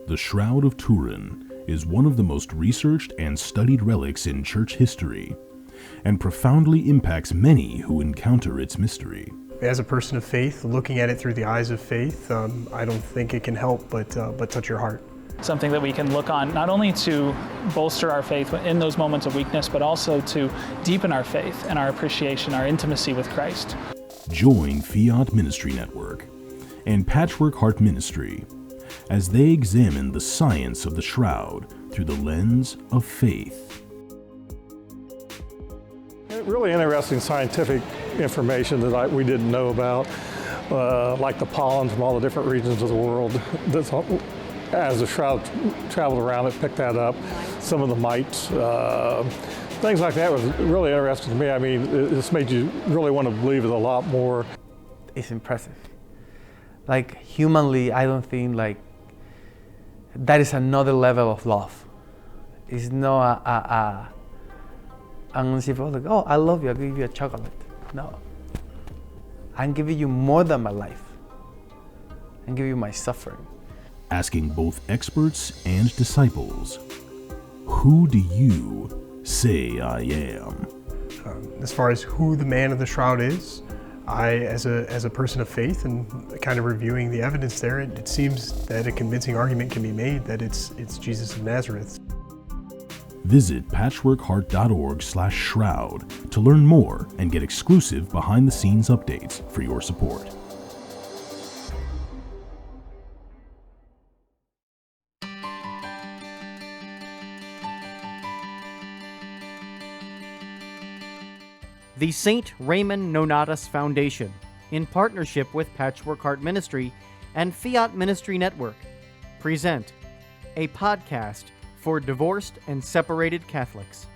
The Shroud of Turin is one of the most researched and studied relics in church history, and profoundly impacts many who encounter its mystery. As a person of faith, looking at it through the eyes of faith, I don't think it can help but touch your heart. Something that we can look on not only to bolster our faith in those moments of weakness, but also to deepen our faith and our appreciation, our intimacy with Christ. Join Fiat Ministry Network and Patchwork Heart Ministry as they examine the science of the shroud through the lens of faith. Really interesting scientific information that we didn't know about, like the pollen from all the different regions of the world. As the shroud traveled around, it picked that up. Some of the mites, things like that was really interesting to me. I mean, this made you really want to believe it a lot more. It's impressive. Like, humanly, I don't think like that is another level of love. It's not I'm gonna say, like, oh, I love you, I'll give you a chocolate. No. I'm giving you more than my life. I'm giving you my suffering. Asking both experts and disciples, who do you say I am? As far as who the man of the shroud is, as a person of faith and kind of reviewing the evidence there, it seems that a convincing argument can be made that it's Jesus of Nazareth. Visit patchworkheart.org/shroud to learn more and get exclusive behind-the-scenes updates for your support. The St. Raymond Nonnatus Foundation, in partnership with Patchwork Heart Ministry and Fiat Ministry Network, present a podcast for divorced and separated Catholics.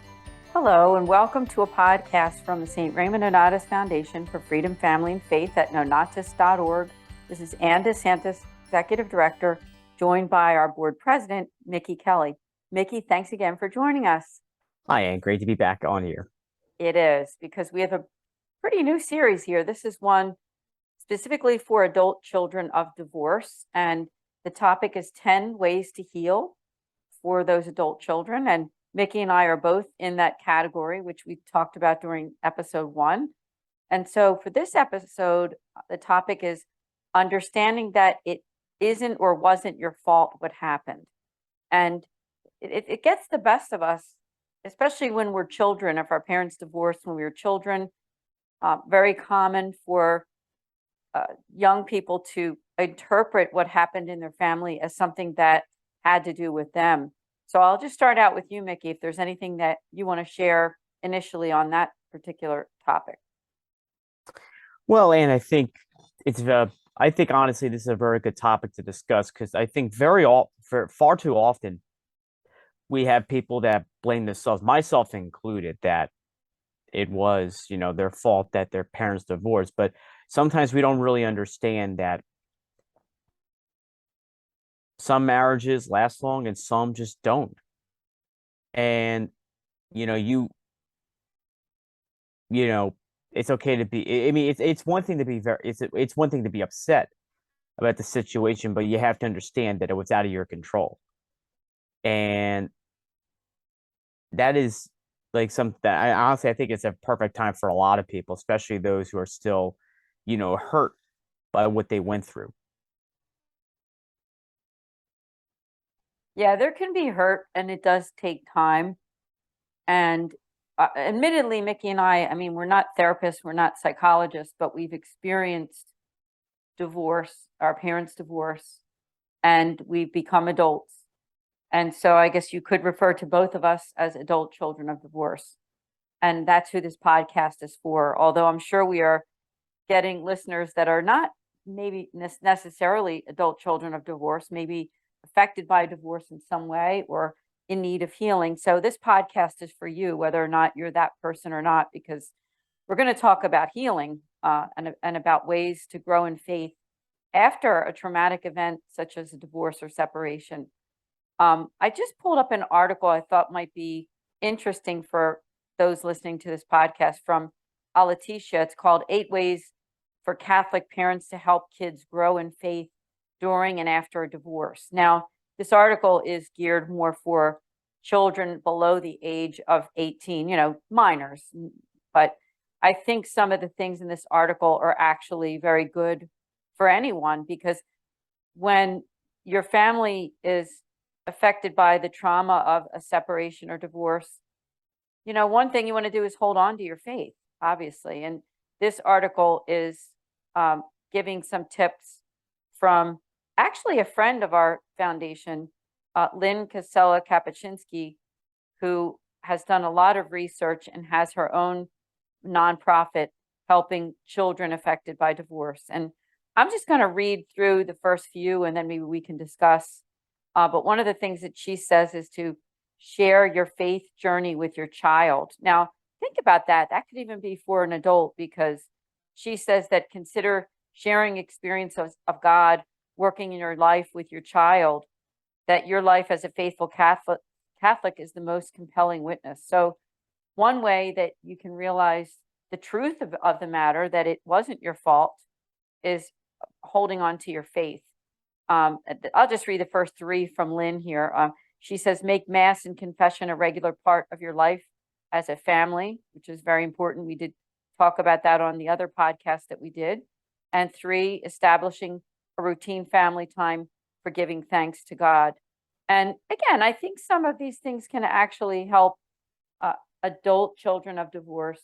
Hello, and welcome to a podcast from the St. Raymond Nonnatus Foundation for Freedom, Family, and Faith at nonnatus.org. This is Anne DeSantis, Executive Director, joined by our Board President, Mickey Kelly. Mickey, thanks again for joining us. Hi, Anne. Great to be back on here. It is, because we have a pretty new series here. This is one specifically for adult children of divorce, and the topic is 10 ways to heal for those adult children. And Mickey and I are both in that category, which we talked about during episode 1. And so for this episode, the topic is understanding that it isn't or wasn't your fault what happened. And it gets the best of us, especially when we're children. If our parents divorced when we were children, very common for young people to interpret what happened in their family as something that had to do with them. So I'll just start out with you, Mickey, if there's anything that you want to share initially on that particular topic. Well, Anne, I think honestly this is a very good topic to discuss, because I think far too often we have people that blame themselves, myself included, that it was, their fault that their parents divorced. But sometimes we don't really understand that some marriages last long and some just don't. And, it's okay to be, I mean, it's one thing to be it's one thing to be upset about the situation, but you have to understand that it was out of your control. And that is like something that I think it's a perfect time for a lot of people, especially those who are still, hurt by what they went through. Yeah, there can be hurt, and it does take time. And admittedly, Mickey and I mean, we're not therapists, we're not psychologists, but we've experienced divorce, our parents' divorce, and we've become adults. And so I guess you could refer to both of us as adult children of divorce. And that's who this podcast is for. Although I'm sure we are getting listeners that are not maybe necessarily adult children of divorce, maybe affected by divorce in some way or in need of healing. So this podcast is for you, whether or not you're that person or not, because we're going to talk about healing and about ways to grow in faith after a traumatic event such as a divorce or separation. I just pulled up an article I thought might be interesting for those listening to this podcast from Letitia. It's called 8 Ways for Catholic Parents to Help Kids Grow in Faith During and After a Divorce. Now, this article is geared more for children below the age of 18, minors. But I think some of the things in this article are actually very good for anyone, because when your family is affected by the trauma of a separation or divorce, one thing you want to do is hold on to your faith, obviously. And this article is giving some tips from actually a friend of our foundation, Lynn Casella Kapuscinski, who has done a lot of research and has her own nonprofit helping children affected by divorce. And I'm just going to read through the first few and then maybe we can discuss. But one of the things that she says is to share your faith journey with your child. Now, think about that. That could even be for an adult, because she says that consider sharing experiences of God working in your life with your child, that your life as a faithful Catholic is the most compelling witness. So one way that you can realize the truth of the matter, that it wasn't your fault, is holding on to your faith. I'll just read the first three from Lynn here. She says, make Mass and confession a regular part of your life as a family, which is very important. We did talk about that on the other podcast that we did. And 3, establishing a routine family time for giving thanks to God. And again, I think some of these things can actually help adult children of divorce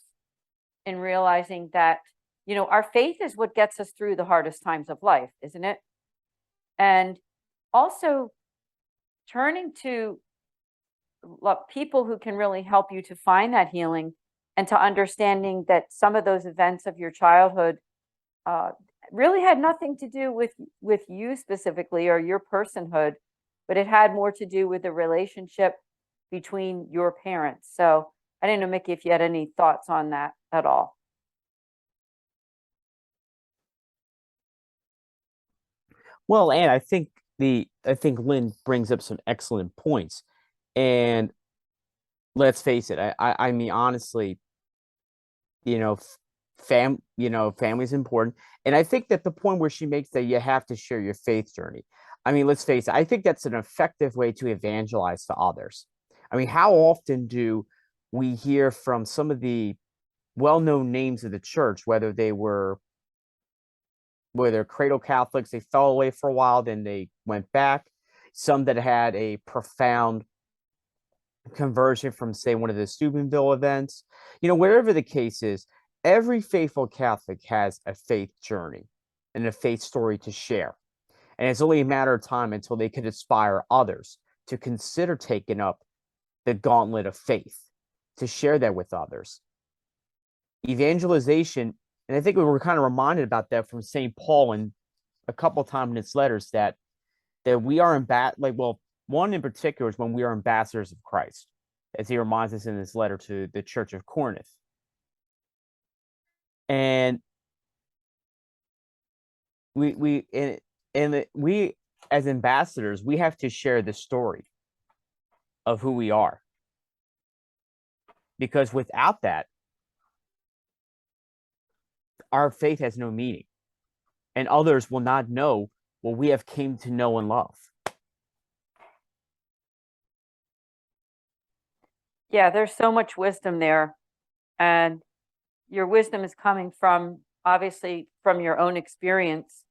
in realizing that, our faith is what gets us through the hardest times of life, isn't it? And also turning to people who can really help you to find that healing, and to understanding that some of those events of your childhood really had nothing to do with you specifically or your personhood, but it had more to do with the relationship between your parents. So I didn't know, Mickey, if you had any thoughts on that at all. Well, and I think Lynn brings up some excellent points. And let's face it, I mean, honestly, family's important. And I think that the point where she makes that you have to share your faith journey, I mean, let's face it, I think that's an effective way to evangelize to others. I mean, how often do we hear from some of the well-known names of the church, whether they're cradle Catholics, they fell away for a while, then they went back, some that had a profound conversion from, say, one of the Steubenville events, wherever the case is, every faithful Catholic has a faith journey and a faith story to share. And it's only a matter of time until they can inspire others to consider taking up the gauntlet of faith, to share that with others. Evangelization, and I think we were kind of reminded about that from St. Paul in a couple of times in his letters, that we are one in particular is when we are ambassadors of Christ, as he reminds us in his letter to the Church of Corinth. And we as ambassadors, we have to share the story of who we are, because without that, our faith has no meaning, and others will not know what we have came to know and love. Yeah, there's so much wisdom there, and your wisdom is coming from, obviously, from your own experience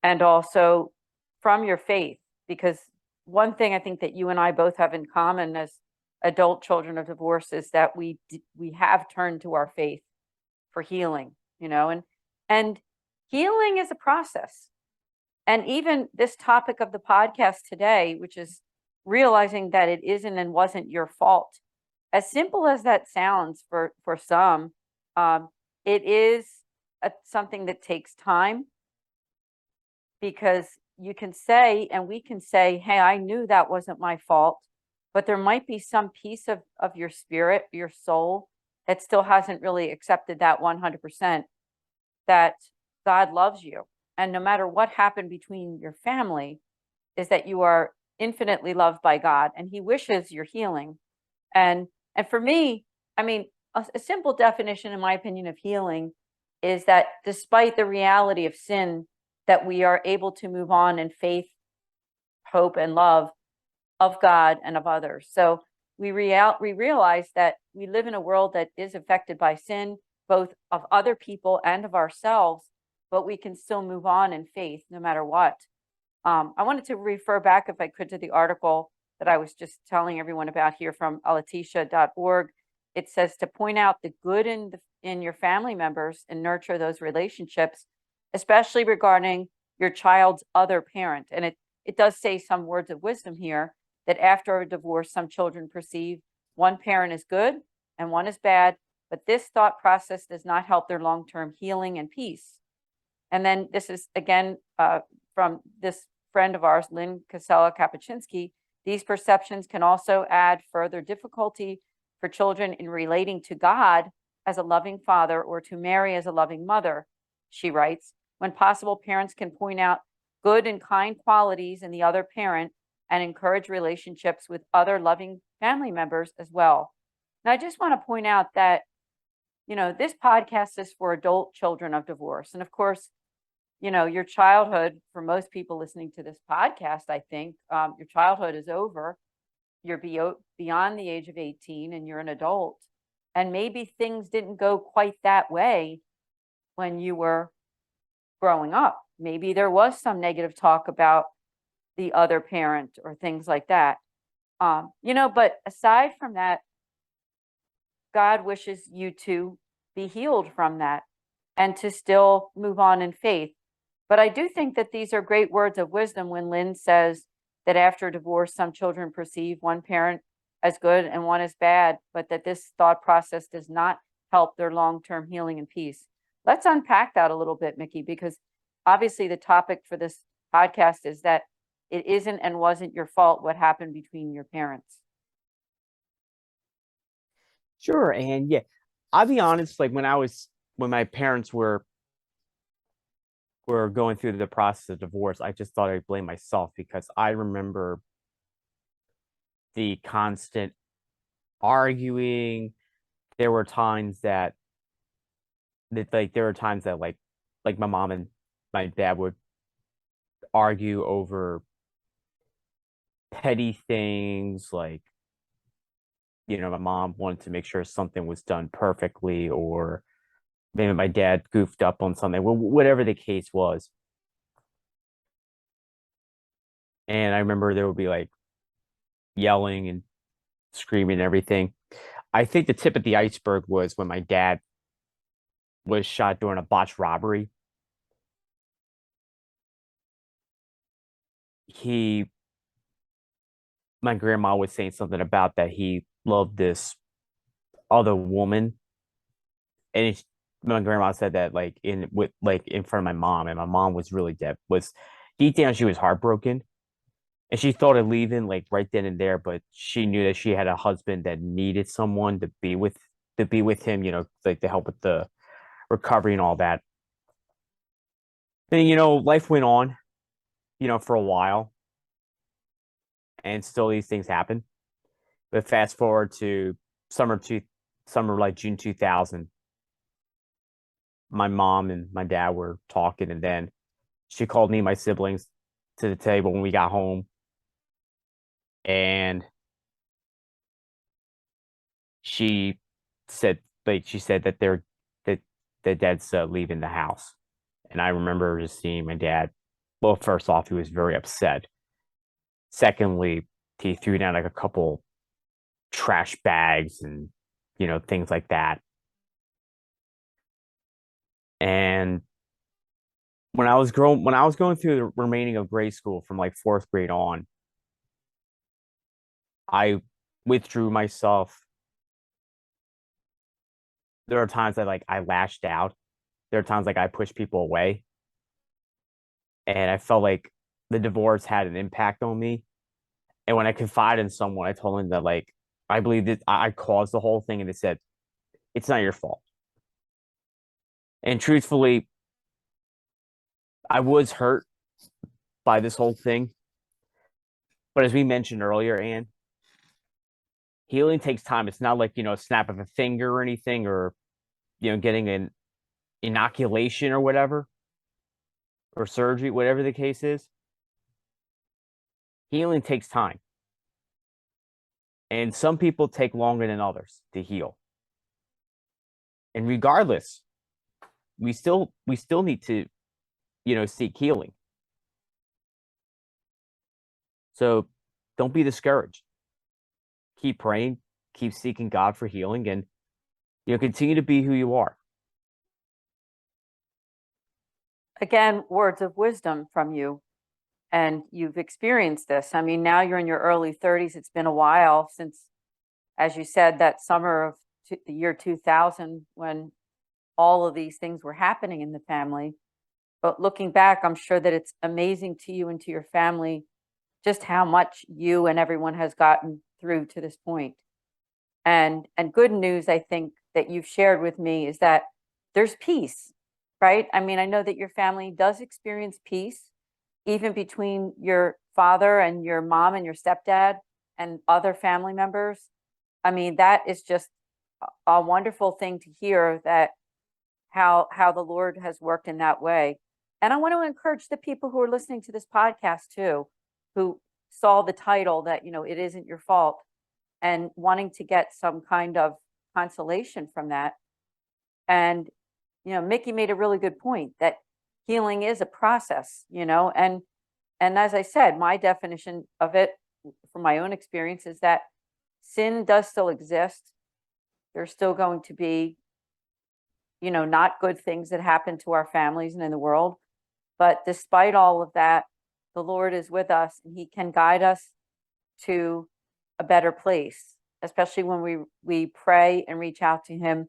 and also from your faith. Because one thing I think that you and I both have in common as adult children of divorce is that we have turned to our faith for healing, and healing is a process. And even this topic of the podcast today, which is realizing that it isn't and wasn't your fault, as simple as that sounds for some, it is something that takes time, because you can say, and we can say, hey, I knew that wasn't my fault, but there might be some piece of your spirit, your soul, that still hasn't really accepted that 100%, that God loves you. And no matter what happened between your family, is that you are infinitely loved by God, and he wishes your healing. And for me, I mean, a simple definition, in my opinion, of healing is that despite the reality of sin, that we are able to move on in faith, hope, and love of God and of others. So we realize that we live in a world that is affected by sin, both of other people and of ourselves, but we can still move on in faith no matter what. I wanted to refer back, if I could, to the article that I was just telling everyone about here from alatisha.org. It says to point out the good in your family members and nurture those relationships, especially regarding your child's other parent. And it does say some words of wisdom here, that after a divorce, some children perceive one parent is good and one is bad, but this thought process does not help their long-term healing and peace. And then this is again from this friend of ours, Lynn Casella-Kapuscinski. These perceptions can also add further difficulty for children in relating to God as a loving father or to Mary as a loving mother, she writes. When possible, parents can point out good and kind qualities in the other parent and encourage relationships with other loving family members as well. Now, I just want to point out that, this podcast is for adult children of divorce. And of course, your childhood, for most people listening to this podcast, I think, your childhood is over. You're beyond the age of 18 and you're an adult. And maybe things didn't go quite that way when you were growing up. Maybe there was some negative talk about the other parent or things like that. But aside from that, God wishes you to be healed from that and to still move on in faith. But I do think that these are great words of wisdom when Lynn says that after divorce, some children perceive one parent as good and one as bad, but that this thought process does not help their long-term healing and peace. Let's unpack that a little bit, Mickey, because obviously the topic for this podcast is that it isn't and wasn't your fault what happened between your parents. Sure. And yeah, I'll be honest, like when my parents were going through the process of divorce, I just thought I'd blame myself, because I remember the constant arguing. There were times that like my mom and my dad would argue over petty things, like, my mom wanted to make sure something was done perfectly, or maybe my dad goofed up on something, whatever the case was. And I remember there would be like yelling and screaming and everything. I think the tip of the iceberg was when my dad was shot during a botched robbery. My grandma was saying something about that he loved this other woman, and my grandma said that in front of my mom, and my mom was really was deep down, she was heartbroken, and she thought of leaving like right then and there, but she knew that she had a husband that needed someone to be with him, to help with the recovery and all that. And life went on, for a while, and still these things happen. But fast forward to summer like June 2000, my mom and my dad were talking, and then she called me and my siblings to the table when we got home, and she said that their dad's leaving the house. And I remember just seeing my dad. Well, first off, he was very upset. Secondly, he threw down like a couple trash bags and things like that. And when I was going through the remaining of grade school from like 4th grade on, I withdrew myself. There are times that I lashed out. There are times I pushed people away. And I felt like the divorce had an impact on me. And when I confided in someone, I told them that I believe that I caused the whole thing, and they said, it's not your fault. And truthfully, I was hurt by this whole thing. But as we mentioned earlier, Anne, healing takes time. It's not like, a snap of a finger or anything, or, getting an inoculation or whatever, or surgery, whatever the case is. healing takes time. And some people take longer than others to heal. And regardless, we still need to, seek healing. So don't be discouraged. Keep praying, keep seeking God for healing, and continue to be who you are. Again, words of wisdom from you. And you've experienced this. I mean, now you're in your early 30s. It's been a while since, as you said, that summer of the year 2000, when all of these things were happening in the family. But looking back, I'm sure that it's amazing to you and to your family just how much you and everyone has gotten through to this point. And good news, I think, that you've shared with me is that there's peace, right? I mean, I know that your family does experience peace, even between your father and your mom and your stepdad and other family members. I mean, that is just a wonderful thing to hear, that how the Lord has worked in that way. And I want to encourage the people who are listening to this podcast too, who saw the title that, it isn't your fault, and wanting to get some kind of consolation from that. And, Mickey made a really good point that healing is a process, and as I said, my definition of it from my own experience is that sin does still exist. There's still going to be, not good things that happen to our families and in the world. But despite all of that, the Lord is with us, and he can guide us to a better place, especially when we pray and reach out to him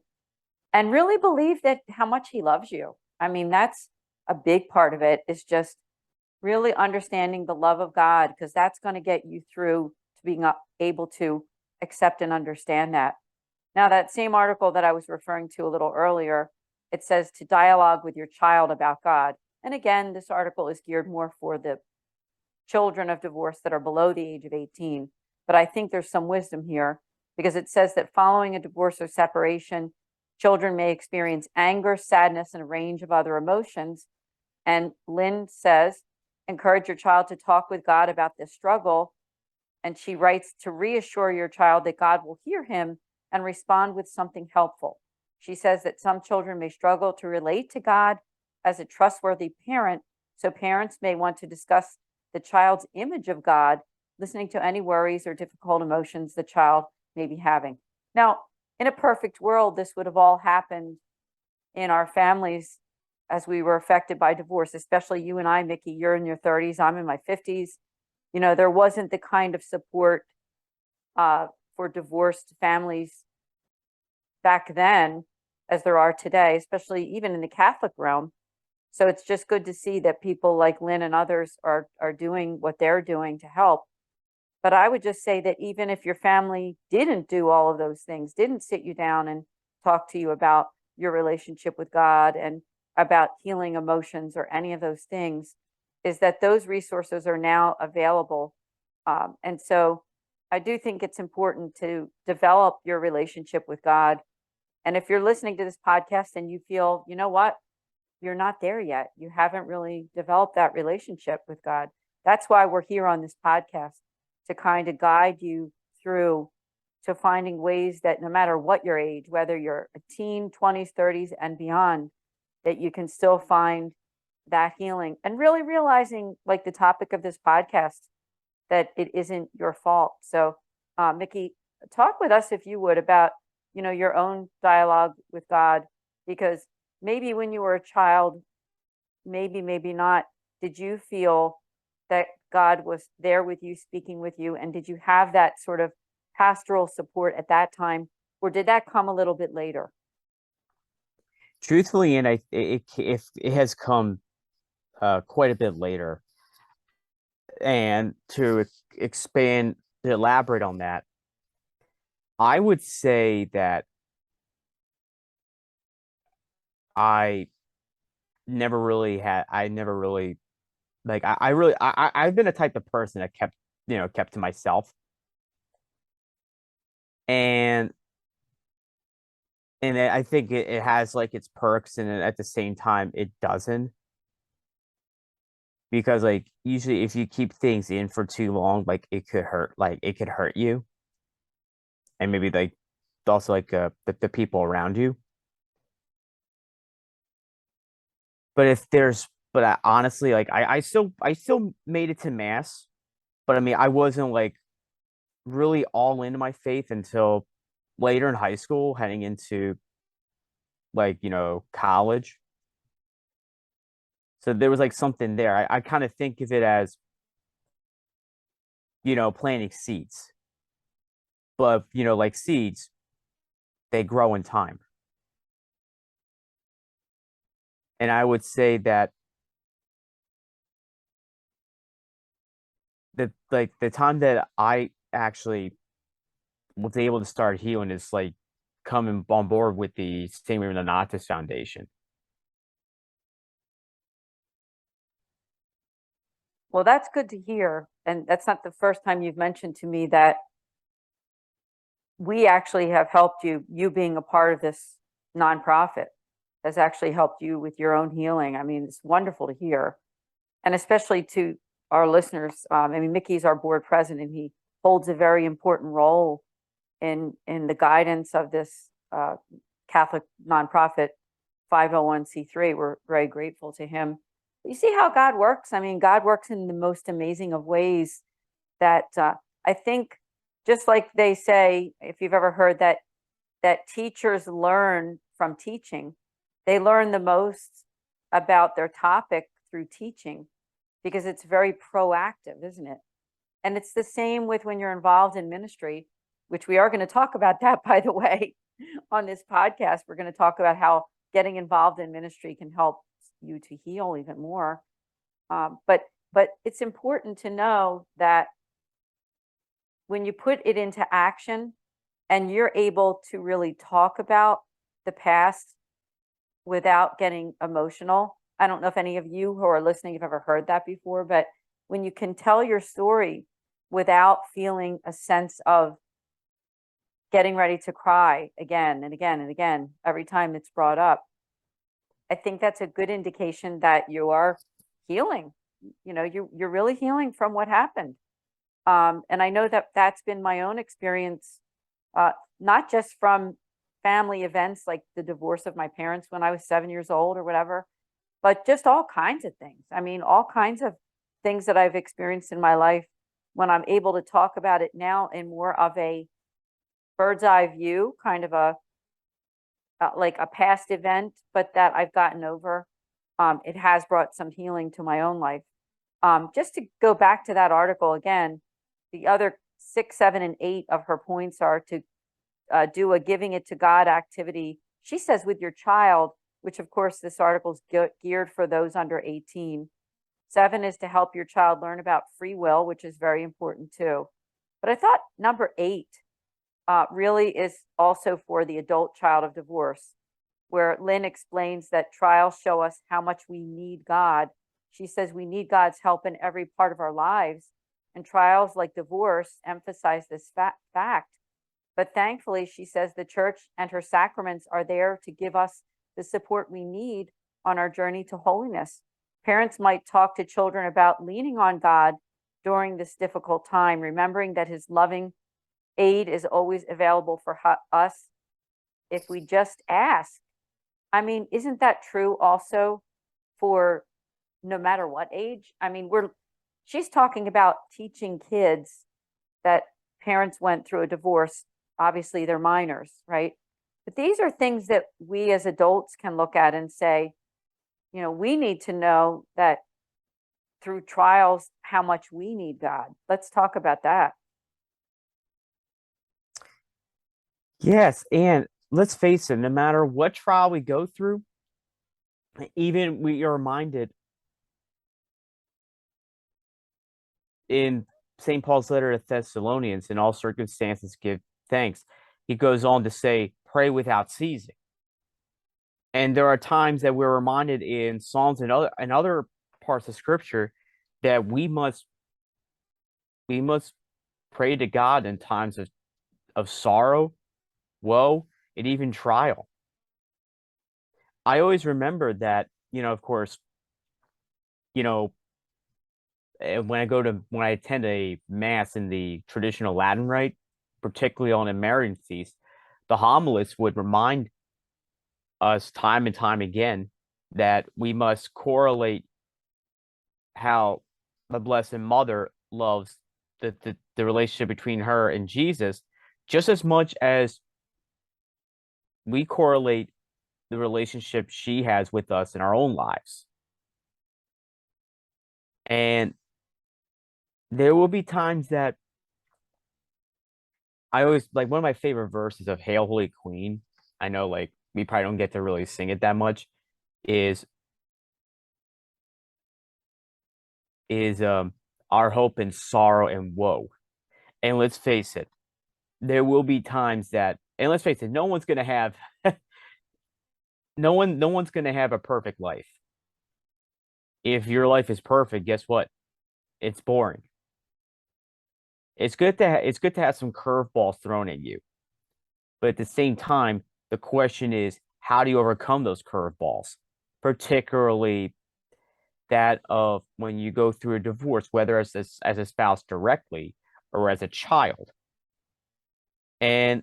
and really believe that how much he loves you. I mean, that's a big part of it, is just really understanding the love of God, because that's going to get you through to being able to accept and understand that. Now, that same article that I was referring to a little earlier, it says to dialogue with your child about God. And again, this article is geared more for the children of divorce that are below the age of 18. But I think there's some wisdom here, because it says that following a divorce or separation, children may experience anger, sadness, and a range of other emotions. And Lynn says, encourage your child to talk with God about this struggle. And she writes to reassure your child that God will hear him and respond with something helpful. She says that some children may struggle to relate to God as a trustworthy parent, so parents may want to discuss the child's image of God, listening to any worries or difficult emotions the child may be having. Now, in a perfect world, this would have all happened in our families as we were affected by divorce, especially you and I, Mickey. You're in your 30s, I'm in my 50s. There wasn't the kind of support for divorced families back then as there are today, especially even in the Catholic realm. So it's just good to see that people like Lynn and others are doing what they're doing to help. But I would just say that even if your family didn't do all of those things, didn't sit you down and talk to you about your relationship with God and about healing emotions or any of those things, is that those resources are now available. And so I do think it's important to develop your relationship with God. And if you're listening to this podcast and you feel, you know what, you're not there yet, you haven't really developed that relationship with God, that's why we're here on this podcast, to kind of guide you through to finding ways that no matter what your age, whether you're a teen, 20s, 30s, and beyond, that you can still find that healing, and really realizing, like the topic of this podcast, that it isn't your fault. So, Mickey, talk with us, if you would, about, your own dialogue with God, because maybe when you were a child, maybe not, did you feel that God was there with you, speaking with you? And did you have that sort of pastoral support at that time, or did that come a little bit later? Truthfully, and it has come quite a bit later. And to expand, to elaborate on that, I would say that I've never really, like, I've been a type of person that kept to myself. And I think it has like its perks, and at the same time it doesn't, because like usually if you keep things in for too long, like it could hurt you, and maybe like also like the people around you. But if there's, but I, honestly, like I still made it to mass, but I mean I wasn't like really all into my faith until later in high school, heading into like college. So there was like something there. I kind of think of it as planting seeds, but like seeds, they grow in time. And I would say that the time that I actually was able to start healing is like coming on board with the St. Raymond Nonnatus Foundation. Well, that's good to hear. And that's not the first time you've mentioned to me that we actually have helped you. You being a part of this nonprofit has actually helped you with your own healing. I mean, it's wonderful to hear. And especially to our listeners. I mean, Mickey's our board president. He holds a very important role in the guidance of this Catholic nonprofit 501c3. We're very grateful to him. You see how God works? I mean, God works in the most amazing of ways that I think, just like they say, if you've ever heard that teachers learn from teaching, they learn the most about their topic through teaching because it's very proactive, isn't it? And it's the same with when you're involved in ministry, which we are going to talk about that, by the way, on this podcast. We're going to talk about how getting involved in ministry can help you to heal even more. But it's important to know that when you put it into action and you're able to really talk about the past without getting emotional. I don't know if any of you who are listening have ever heard that before, but when you can tell your story without feeling a sense of getting ready to cry again and again and again every time it's brought up, I think that's a good indication that you are healing. You're really healing from what happened. And I know that that's been my own experience, not just from family events like the divorce of my parents when I was 7 years old or whatever, but just all kinds of things. I mean, all kinds of things that I've experienced in my life when I'm able to talk about it now in more of a bird's eye view, kind of like a past event, but that I've gotten over. It has brought some healing to my own life. Just to go back to that article again, the other 6, 7, and 8 of her points are to do a giving it to God activity. She says with your child, which of course this article is geared for those under 18. 7 is to help your child learn about free will, which is very important too. But I thought number 8 really is also for the adult child of divorce, where Lynn explains that trials show us how much we need God. She says we need God's help in every part of our lives, and trials like divorce emphasize this fact. But thankfully, she says the church and her sacraments are there to give us the support we need on our journey to holiness. Parents might talk to children about leaning on God during this difficult time, remembering that his loving aid is always available for us if we just ask. I mean, isn't that true also for no matter what age? I mean, she's talking about teaching kids that parents went through a divorce. Obviously, they're minors, right? But these are things that we as adults can look at and say, we need to know that through trials, how much we need God. Let's talk about that. Yes, and let's face it, no matter what trial we go through, even we are reminded in St. Paul's letter to Thessalonians, in all circumstances give thanks. He goes on to say, pray without ceasing. And there are times that we're reminded in Psalms and other parts of Scripture that we must pray to God in times of sorrow, woe, and even trial. I always remember that, of course, when I attend a mass in the traditional Latin rite, particularly on a Marian feast, the homilist would remind us time and time again that we must correlate how the Blessed Mother loves the relationship between her and Jesus just as much as we correlate the relationship she has with us in our own lives. And there will be times that I always like one of my favorite verses of Hail Holy Queen. I know like we probably don't get to really sing it that much, is our hope in sorrow and woe. And let's face it, there will be times that, and let's face it, no one's gonna have no one's gonna have a perfect life. If your life is perfect, guess what? It's boring. It's good to have some curveballs thrown at you. But at the same time, the question is, how do you overcome those curveballs? Particularly that of when you go through a divorce, whether as a spouse directly or as a child. And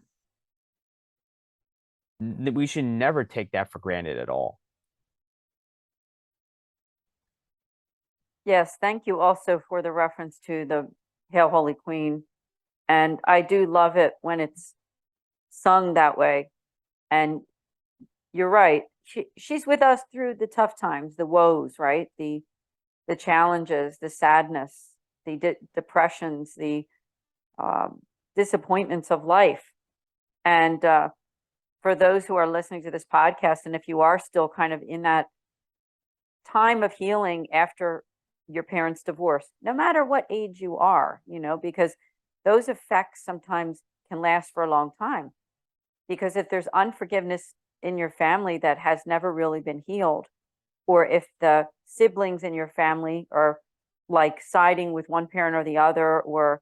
we should never take that for granted at all. Yes, thank you also for the reference to the Hail Holy Queen. And I do love it when it's sung that way. And you're right. She's with us through the tough times, the woes, right? The challenges, the sadness, the depressions, the disappointments of life. And for those who are listening to this podcast, and if you are still kind of in that time of healing after your parents' divorce, no matter what age you are, because those effects sometimes can last for a long time. Because if there's unforgiveness in your family that has never really been healed, or if the siblings in your family are like siding with one parent or the other, or,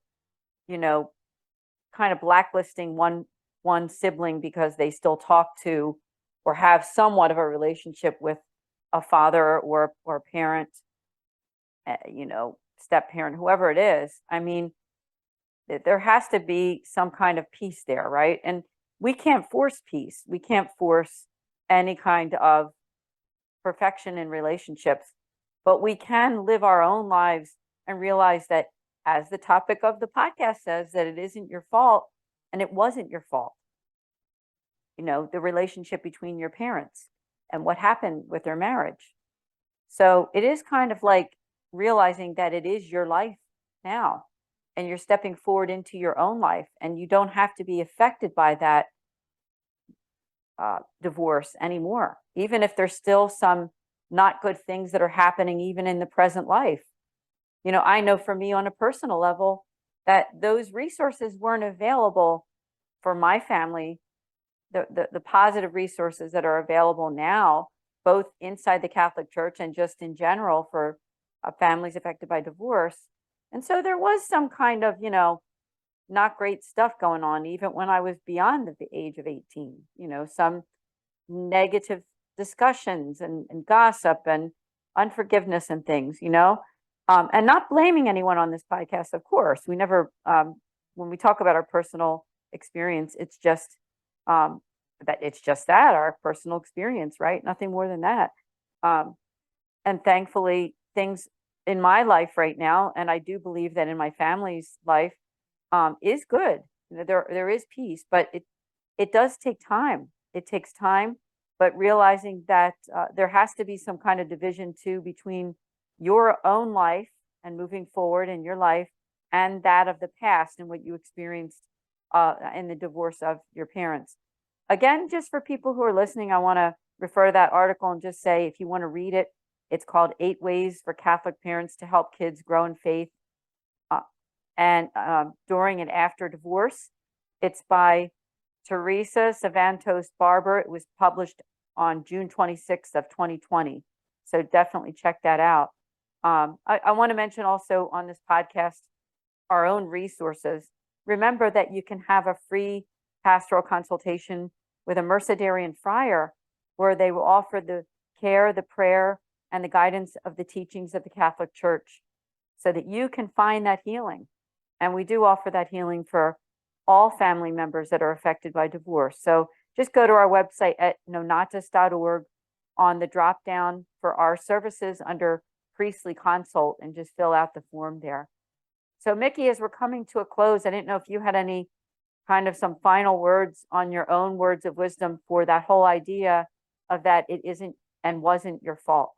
kind of blacklisting one sibling because they still talk to or have somewhat of a relationship with a father or a parent, step parent, whoever it is. I mean, there has to be some kind of peace there, right? And we can't force peace. We can't force any kind of perfection in relationships, but we can live our own lives and realize that, as the topic of the podcast says, that it isn't your fault and it wasn't your fault. The relationship between your parents and what happened with their marriage. So it is kind of like realizing that it is your life now, and you're stepping forward into your own life, and you don't have to be affected by that divorce anymore, even if there's still some not good things that are happening even in the present life. I know for me on a personal level that those resources weren't available for my family. The positive resources that are available now, both inside the Catholic Church and just in general for families affected by divorce. And so there was some kind of, not great stuff going on, even when I was beyond the age of 18, some negative discussions and gossip and unforgiveness and things, and not blaming anyone on this podcast. Of course, we never, when we talk about our personal experience, it's just that our personal experience, right? Nothing more than that. And thankfully, things in my life right now, and I do believe that in my family's life, is good. There is peace, but it does take time. It takes time, but realizing that there has to be some kind of division too between your own life and moving forward in your life and that of the past and what you experienced in the divorce of your parents. Again, just for people who are listening, I want to refer to that article and just say, if you want to read it, it's called 8 Ways for Catholic Parents to Help Kids Grow in Faith and During and After Divorce. It's by Teresa Savantos Barber. It was published on June 26th of 2020. So definitely check that out. I want to mention also on this podcast, our own resources. Remember that you can have a free pastoral consultation with a Mercedarian friar, where they will offer the care, the prayer, and the guidance of the teachings of the Catholic Church. so that you can find that healing. And we do offer that healing for all family members that are affected by divorce. So just go to our website at nonnatus.org on the drop down for our services under priestly consult and just fill out the form there. So Mickey, as we're coming to a close, I didn't know if you had any kind of some final words on your own words of wisdom for that whole idea of that it isn't and wasn't your fault.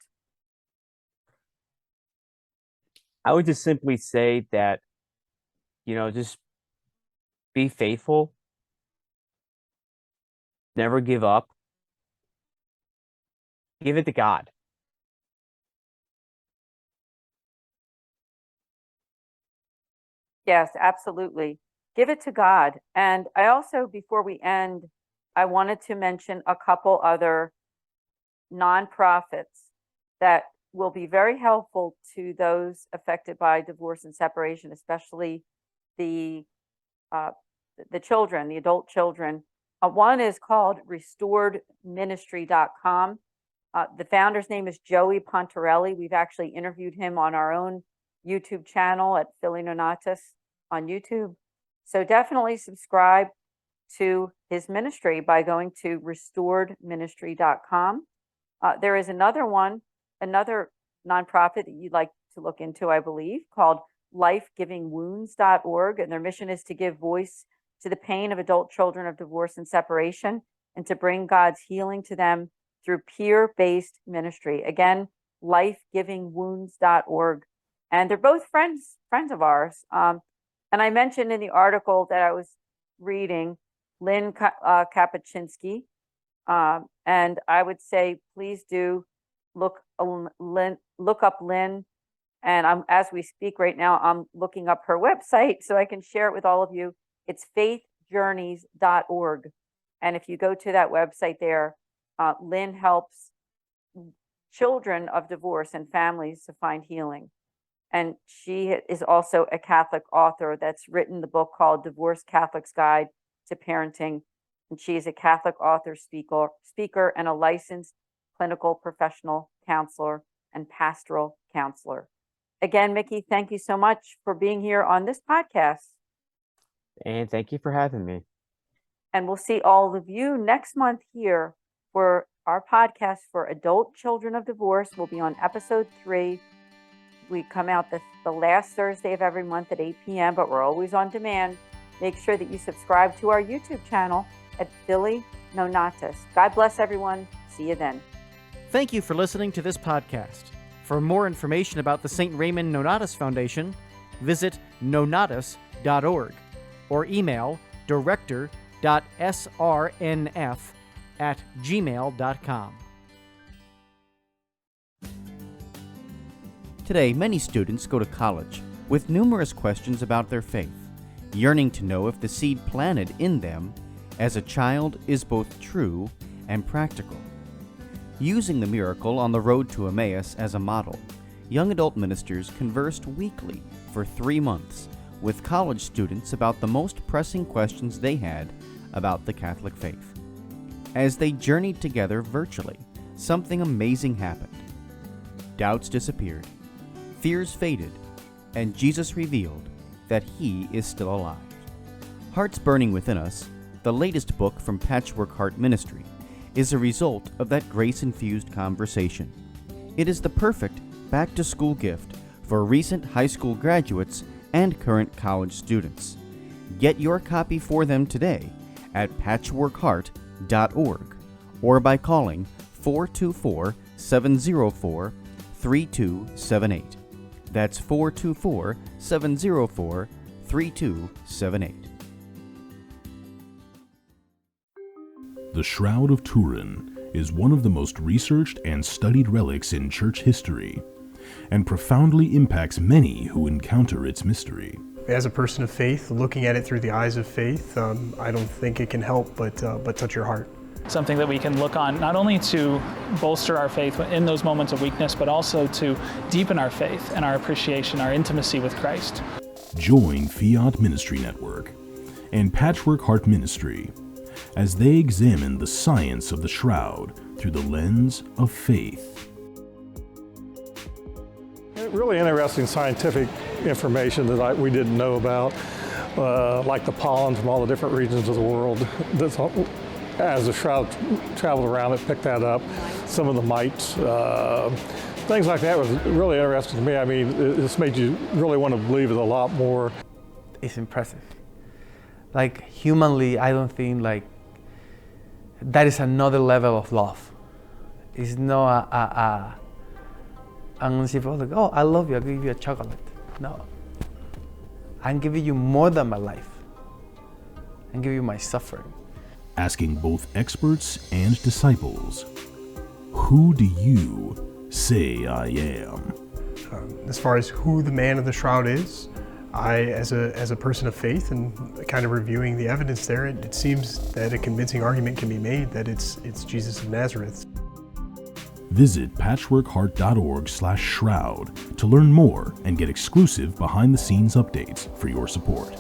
I would just simply say that, just be faithful, never give up, give it to God. Yes, absolutely. Give it to God. And I also, before we end, I wanted to mention a couple other nonprofits that will be very helpful to those affected by divorce and separation, especially the children, the adult children. One is called restoredministry.com. The founder's name is Joey Pontarelli. We've actually interviewed him on our own YouTube channel at Kelly and Anne DeSantis on YouTube. So definitely subscribe to his ministry by going to restoredministry.com. There is another nonprofit that you'd like to look into, I believe, called lifegivingwounds.org. And their mission is to give voice to the pain of adult children of divorce and separation and to bring God's healing to them through peer-based ministry. Again, lifegivingwounds.org. And they're both friends of ours. And I mentioned in the article that I was reading, Lynn Kapuscinski. And I would say, please do look up Lynn. And as we speak right now, I'm looking up her website so I can share it with all of you. It's faithjourneys.org. And if you go to that website there, Lynn helps children of divorce and families to find healing. And she is also a Catholic author that's written the book called Divorced Catholic's Guide to Parenting. And she is a Catholic author, speaker, and a licensed clinical professional counselor and pastoral counselor. Again, Mickey, thank you so much for being here on this podcast. And thank you for having me. And we'll see all of you next month here for our podcast for adult children of divorce. We'll be on episode 3. We come out the last Thursday of every month at 8 p.m., but we're always on demand. Make sure that you subscribe to our YouTube channel at Kelly and Anne DeSantis. God bless everyone. See you then. Thank you for listening to this podcast. For more information about the St. Raymond Nonnatus Foundation, visit nonnatus.org or email director.srnf@gmail.com. Today, many students go to college with numerous questions about their faith, yearning to know if the seed planted in them as a child is both true and practical. Using the miracle on the road to Emmaus as a model, young adult ministers conversed weekly for 3 months with college students about the most pressing questions they had about the Catholic faith. As they journeyed together virtually, something amazing happened. Doubts disappeared, fears faded, and Jesus revealed that He is still alive. Hearts Burning Within Us, the latest book from Patchwork Heart Ministry, is a result of that grace-infused conversation. It is the perfect back-to-school gift for recent high school graduates and current college students. Get your copy for them today at patchworkheart.org or by calling 424-704-3278. That's 424-704-3278. The Shroud of Turin is one of the most researched and studied relics in church history, and profoundly impacts many who encounter its mystery. As a person of faith, looking at it through the eyes of faith, I don't think it can help but touch your heart. Something that we can look on not only to bolster our faith in those moments of weakness, but also to deepen our faith and our appreciation, our intimacy with Christ. Join Fiat Ministry Network and Patchwork Heart Ministry as they examine the science of the shroud through the lens of faith. really interesting scientific information that we didn't know about, like the pollen from all the different regions of the world. As the shroud traveled around, it picked that up. Some of the mites, things like that was really interesting to me. I mean, this made you really want to believe it a lot more. It's impressive. Like humanly, I don't think like that is another level of love. It's not uncivil, like, oh, I love you, I'll give you a chocolate. No. I'm giving you more than my life. I'm giving you my suffering. Asking both experts and disciples, who do you say I am? As far as who the man of the shroud is, I, as a person of faith and kind of reviewing the evidence there, it seems that a convincing argument can be made that it's Jesus of Nazareth. Visit patchworkheart.org/shroud to learn more and get exclusive behind-the-scenes updates for your support.